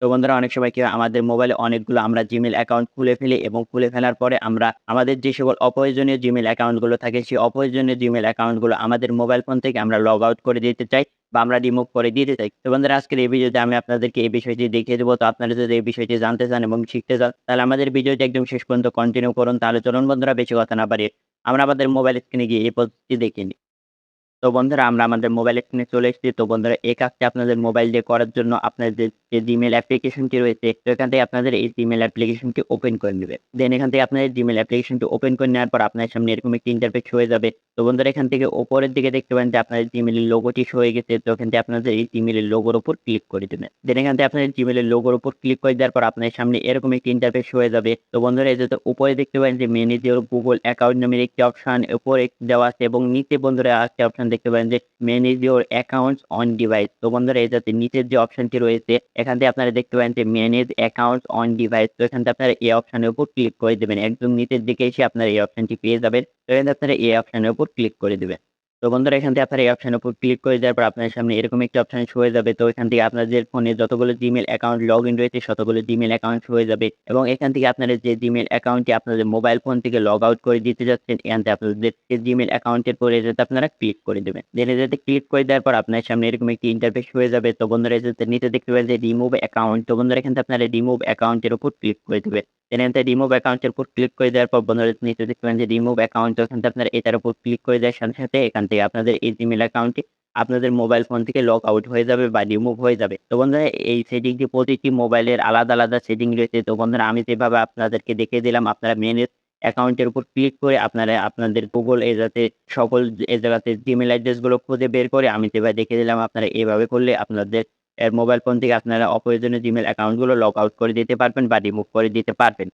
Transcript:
তো বন্ধুরা অনেক সময় কি হয় আমাদের মোবাইলে অনেকগুলো আমরা Gmail অ্যাকাউন্ট খুলে ফেলি এবং খুলে ফেলার পরে আমরা আমাদের যে সকল অপ্রয়োজনীয় Gmail অ্যাকাউন্ট গুলো থাকে সেই অপ্রয়োজনীয় Gmail অ্যাকাউন্ট গুলো আমাদের মোবাইল ফোন থেকে আমরা লগ আউট করে দিতে চাই বা আমরা রিমুভ করে দিতে চাই। তো বন্ধুরা আজকের এই ভিডিওতে আমি আপনাদেরকে এই বিষয়টি দেখিয়ে দেব। তো আপনারা যদি এই বিষয়টি জানতে চান এবং শিখতে চান তাহলে আমাদের ভিডিওটি একদম শেষ পর্যন্ত কন্টিনিউ করুন। তাহলে চলুন বন্ধুরা বেশি কথা না বাড়িয়ে আমরা আমাদের মোবাইল স্ক্রিনে গিয়ে এই পদ্ধতি দেখে নিই। তো বন্ধুরা আমরা আমাদের মোবাইল স্ক্রিনে চলে এসেছি। তো বন্ধুরা এই কাজটি আপনাদের মোবাইল দিয়ে করার জন্য আপনাদের যে Gmail অ্যাপ্লিকেশনটি রয়েছে তো এখান থেকে আপনাদের এই Gmail অ্যাপ্লিকেশনটি ওপেন করে নিবেন। দেন এখান থেকে আপনাদের Gmail অ্যাপ্লিকেশনটি ওপেন করে নেওয়ার পর আপনার সামনে এরকম একটি ইন্টারফেস হয়ে যাবে। তো বন্ধুরা এখান থেকে উপরের দিকে দেখতে পাবেন যে আপনাদের Gmail এর লোগোটি শো হয়ে গেছে। তো এখান থেকে আপনাদের এই Gmail এর লোগোর উপর ক্লিক করে দিবেন। দেন এখান থেকে আপনাদের Gmail এর লোগোর উপর ক্লিক করে দেওয়ার পর আপনার সামনে এরকম একটি ইন্টারফেস হয়ে যাবে। তো বন্ধুরা এই যে উপরে দেখতে পাবেন যে ম্যানেজ ইওর গুগল অ্যাকাউন্ট নামের একটি অপশন উপরে দেওয়া আছে এবং নিচে বন্ধুরা আরেকটি অপশন দেখতে পাবেন যে manage your accounts on device. তো বন্ধুরা এই যাতে নিচের যে অপশনটি রয়েছে এখান থেকে আপনারা দেখতে পাবেন যে ম্যানেজ অ্যাকাউন্টস অন ডিভাইস। তো এখান থেকে আপনারা এই অপশনের উপর ক্লিক করে দিবেন। একদম নিচের দিকে এসে আপনারা এই অপশনটি পেয়ে যাবেন। তো এখান থেকে আপনারা এই অপশনের উপর ক্লিক করে দিবেন। তো বন্ধুরা এখান থেকে আপনারা এই অপশনের উপর ক্লিক করে দেওয়ার পর আপনার সামনে এরকম একটি অপশন শো হয়ে যাবে। তো এখান থেকে আপনাদের ফোনে যতগুলো Gmail অ্যাকাউন্ট লগইন রয়েছে ততগুলো Gmail অ্যাকাউন্ট শো হয়ে যাবে এবং এখান থেকে আপনারা যে Gmail অ্যাকাউন্টটি আপনাদের মোবাইল ফোন থেকে লগ আউট করে দিতে যাচ্ছেন এখান থেকে আপনাদের যে Gmail অ্যাকাউন্টের পরে এটাতে আপনারা ক্লিক করে দিবেন। দেন এটাতে ক্লিক করে দেওয়ার পর আপনার সামনে এরকম একটি ইন্টারফেস হয়ে যাবে। তো বন্ধুরা এটাতে নিচে দেখতে পাবেন যে রিমুভ অ্যাকাউন্ট। তো বন্ধুরা এখান থেকে আপনারা রিমুভ অ্যাকাউন্টের উপর ক্লিক করে দিবেন। দেন এখান থেকে রিমুভ অ্যাকাউন্টের উপর ক্লিক করে দেওয়ার পর বন্ধুরা নিচে দেখতে পাবেন যে রিমুভ অ্যাকাউন্ট। তো এখান থেকে আপনারা এটার উপর ক্লিক করে দেওয়ার সাথে, সাথে এখান থেকে আপনাদের এই Gmail অ্যাকাউন্টটি আপনাদের মোবাইল ফোন থেকে লগ আউট হয়ে যাবে বা রিমুভ হয়ে যাবে। তো বন্ধুরা এই সেটিংটি প্রতিটি মোবাইলের আলাদা, আলাদা সেটিং রয়েছে। তো বন্ধুরা আমি যেভাবে আপনাদেরকে দেখিয়ে দিলাম আপনারা ম্যানেজ অ্যাকাউন্টের উপর ক্লিক করে আপনারা আপনাদের গুগল এ যাতে সকল এ জায়গাতে Gmail অ্যাড্রেস গুলো খুঁজে বের করে আমি যেভাবে দেখিয়ে দিলাম আপনারা এভাবে করলে আপনাদের মোবাইল ফোন থেকে আপনারা অপ্রয়োজনীয় Gmail অ্যাকাউন্ট গুলো লগ আউট করে দিতে পারবেন বা রিমুভ করে দিতে পারবেন।